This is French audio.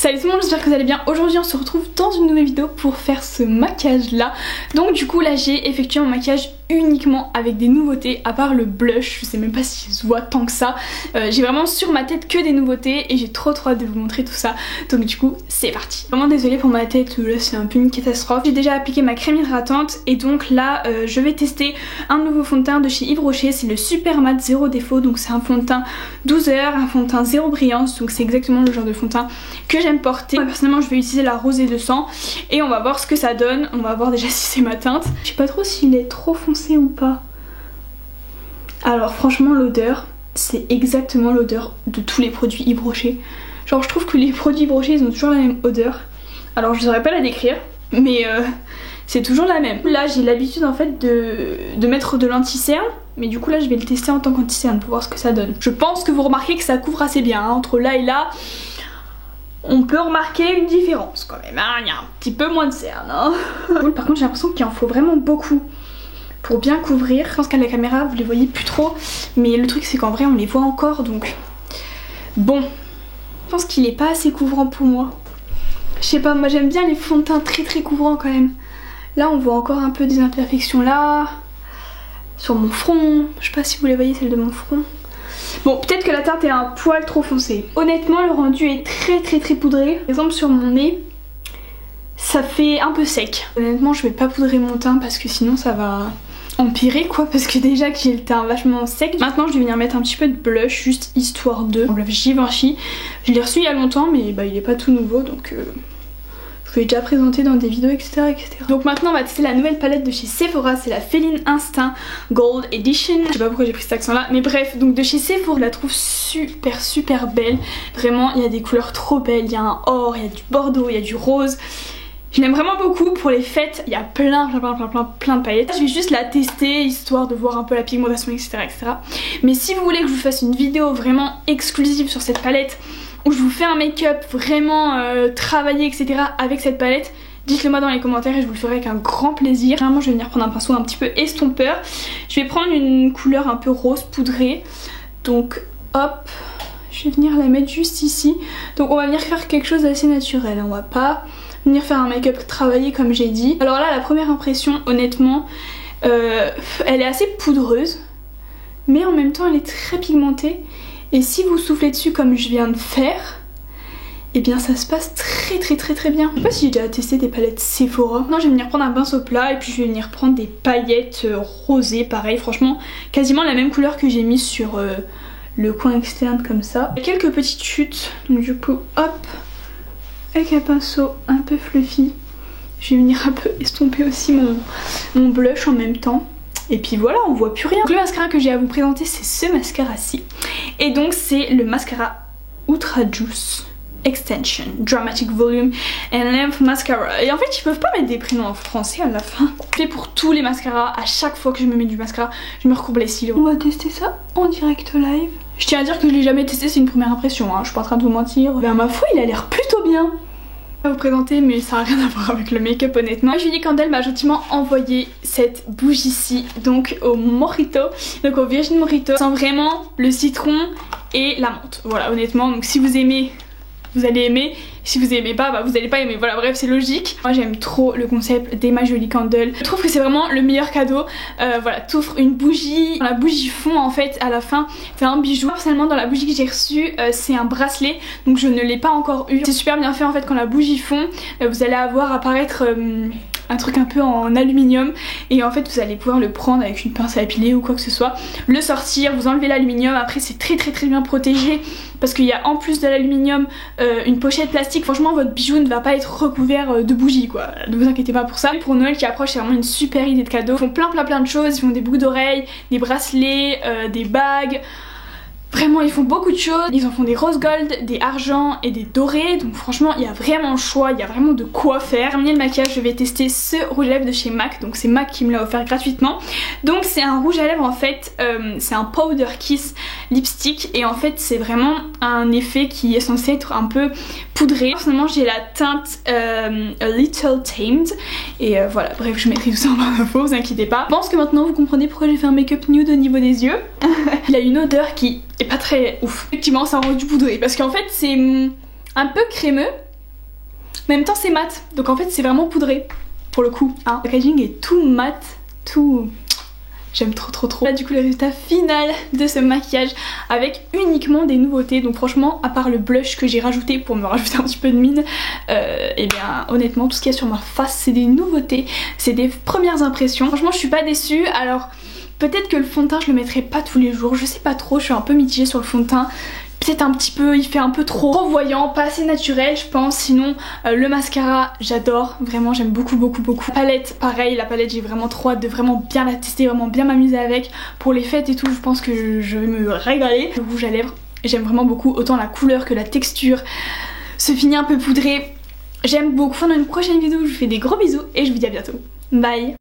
Salut tout le monde, j'espère que vous allez bien. Aujourd'hui on se retrouve dans une nouvelle vidéo pour faire ce maquillage là. Donc du coup là j'ai effectué mon maquillage uniquement avec des nouveautés, à part le blush, je sais même pas si se voit tant que ça. J'ai vraiment sur ma tête que des nouveautés et j'ai trop hâte de vous montrer tout ça. Donc du coup c'est parti. Vraiment désolée pour ma tête, là c'est un peu une catastrophe. J'ai déjà appliqué ma crème hydratante et donc là je vais tester un nouveau fond de teint de chez Yves Rocher. C'est le Super Matte Zéro Défaut, donc c'est un fond de teint 12 heures, un fond de teint zéro brillance, donc c'est exactement le genre de fond de teint que j'aime porter. Moi, personnellement je vais utiliser la rosée de sang et on va voir ce que ça donne. On va voir déjà si c'est ma teinte. Je sais pas trop s'il est trop foncé ou pas. Alors franchement l'odeur c'est exactement l'odeur de tous les produits Yves Rocher. Genre je trouve que les produits Yves Rocher ils ont toujours la même odeur. Alors je saurais pas la décrire mais c'est toujours la même. Là j'ai l'habitude en fait de mettre de l'anti-cerne, mais du coup là je vais le tester en tant qu'anti-cerne pour voir ce que ça donne. Je pense que vous remarquez que ça couvre assez bien hein. Entre là et là on peut remarquer une différence quand même hein. Il y a un petit peu moins de cerne hein. Par contre j'ai l'impression qu'il en faut vraiment beaucoup pour bien couvrir. Je pense qu'à la caméra vous les voyez plus trop, mais le truc c'est qu'en vrai on les voit encore, donc bon, je pense qu'il est pas assez couvrant pour moi. Je sais pas, moi j'aime bien les fonds de teint très couvrants quand même. Là on voit encore un peu des imperfections là sur mon front, je sais pas si vous les voyez, celle de mon front. Bon, peut-être que la teinte est un poil trop foncée. Honnêtement le rendu est très poudré. Par exemple sur mon nez ça fait un peu sec. Honnêtement je vais pas poudrer mon teint parce que sinon ça va empirer quoi, parce que déjà que j'ai le teint vachement sec. Maintenant je vais venir mettre un petit peu de blush juste histoire de... Bref, Givenchy, je l'ai reçu il y a longtemps mais bah, il est pas tout nouveau donc je l'ai déjà présenté dans des vidéos etc. Donc maintenant on va tester la nouvelle palette de chez Sephora, c'est la Feline Instinct Gold Edition. Je sais pas pourquoi j'ai pris cet accent là mais bref, donc de chez Sephora je la trouve super belle. Vraiment il y a des couleurs trop belles, il y a un or, il y a du bordeaux, il y a du rose. Je l'aime vraiment beaucoup pour les fêtes, il y a plein de paillettes. Je vais juste la tester histoire de voir un peu la pigmentation etc. Mais si vous voulez que je vous fasse une vidéo vraiment exclusive sur cette palette, où je vous fais un make-up vraiment travaillé etc. avec cette palette, dites-le moi dans les commentaires et je vous le ferai avec un grand plaisir. Vraiment je vais venir prendre un pinceau un petit peu estompeur. Je vais prendre une couleur un peu rose poudrée. Donc hop, je vais venir la mettre juste ici. Donc on va venir faire quelque chose d'assez naturel, on va pas venir faire un make-up travaillé comme j'ai dit. Alors là la première impression honnêtement elle est assez poudreuse mais en même temps elle est très pigmentée et si vous soufflez dessus comme je viens de faire et bien ça se passe très bien. Je sais pas si j'ai déjà testé des palettes Sephora. Non, je vais venir prendre un pinceau plat et puis je vais venir prendre des paillettes rosées pareil, franchement quasiment la même couleur que j'ai mise sur le coin externe comme ça. Il y a quelques petites chutes donc du coup hop, avec un pinceau un peu fluffy, je vais venir un peu estomper aussi mon blush en même temps. Et puis voilà, on voit plus rien. Donc le mascara que j'ai à vous présenter c'est ce mascara-ci. Et donc c'est le mascara Ultra Juice Extension Dramatic Volume and Length Mascara. Et en fait ils peuvent pas mettre des prénoms en français à la fin. Je fais pour tous les mascaras, à chaque fois que je me mets du mascara, je me recourbe les cils. On va tester ça en direct live. Je tiens à dire que je l'ai jamais testé, c'est une première impression hein. Je suis pas en train de vous mentir. Ben ma foi il a l'air plutôt bien. Je vais vous présenter mais ça n'a rien à voir avec le make-up honnêtement. Julie Candel m'a gentiment envoyé cette bougie-ci, donc au Mojito, donc au Virgin Mojito. Ça sent vraiment le citron et la menthe. Voilà honnêtement, donc si vous aimez, vous allez aimer. Si vous aimez pas, bah vous allez pas aimer. Voilà, bref, c'est logique. Moi j'aime trop le concept d'Emma Jolie Candle. Je trouve que c'est vraiment le meilleur cadeau. Voilà, t'offres une bougie. La bougie fond en fait à la fin. C'est un bijou. Personnellement dans la bougie que j'ai reçue, c'est un bracelet. Donc je ne l'ai pas encore eu. C'est super bien fait en fait quand la bougie fond. Vous allez avoir apparaître un truc un peu en aluminium et en fait vous allez pouvoir le prendre avec une pince à épiler ou quoi que ce soit, le sortir, vous enlevez l'aluminium. Après c'est très bien protégé parce qu'il y a en plus de l'aluminium une pochette plastique. Franchement votre bijou ne va pas être recouvert de bougies quoi, ne vous inquiétez pas pour ça. Pour Noël qui approche c'est vraiment une super idée de cadeau. Ils font plein de choses, ils font des boucles d'oreilles, des bracelets, des bagues. Vraiment ils font beaucoup de choses, ils en font des rose gold, des argent et des dorés, donc franchement il y a vraiment le choix, il y a vraiment de quoi faire. Pour terminer le maquillage je vais tester ce rouge à lèvres de chez MAC, donc c'est MAC qui me l'a offert gratuitement. Donc c'est un rouge à lèvres en fait, c'est un powder kiss lipstick et en fait c'est vraiment un effet qui est censé être un peu poudré. Personnellement j'ai la teinte A Little Tamed et voilà, bref je mettrai tout ça en barre d'infos, vous inquiétez pas. Je pense que maintenant vous comprenez pourquoi j'ai fait un make-up nude au niveau des yeux. Il a une odeur qui est pas très ouf. Effectivement c'est un rendu poudré parce qu'en fait c'est un peu crémeux Mais en même temps c'est mat, donc en fait c'est vraiment poudré pour le coup, hein. Le packaging est tout mat, tout... J'aime trop. Là du coup le résultat final de ce maquillage avec uniquement des nouveautés. Donc franchement à part le blush que j'ai rajouté pour me rajouter un petit peu de mine, et bien honnêtement tout ce qu'il y a sur ma face c'est des nouveautés, c'est des premières impressions. Franchement je suis pas déçue. Alors peut-être que le fond de teint je le mettrai pas tous les jours, je sais pas trop, je suis un peu mitigée sur le fond de teint. Peut-être un petit peu, il fait un peu trop voyant, pas assez naturel je pense. Sinon le mascara j'adore, vraiment j'aime beaucoup. La palette pareil, la palette j'ai vraiment trop hâte de vraiment bien la tester, vraiment bien m'amuser avec. Pour les fêtes et tout je pense que je vais me régaler. Le rouge à lèvres j'aime vraiment beaucoup, autant la couleur que la texture. Ce fini un peu poudré j'aime beaucoup. Dans une prochaine vidéo je vous fais des gros bisous et je vous dis à bientôt. Bye.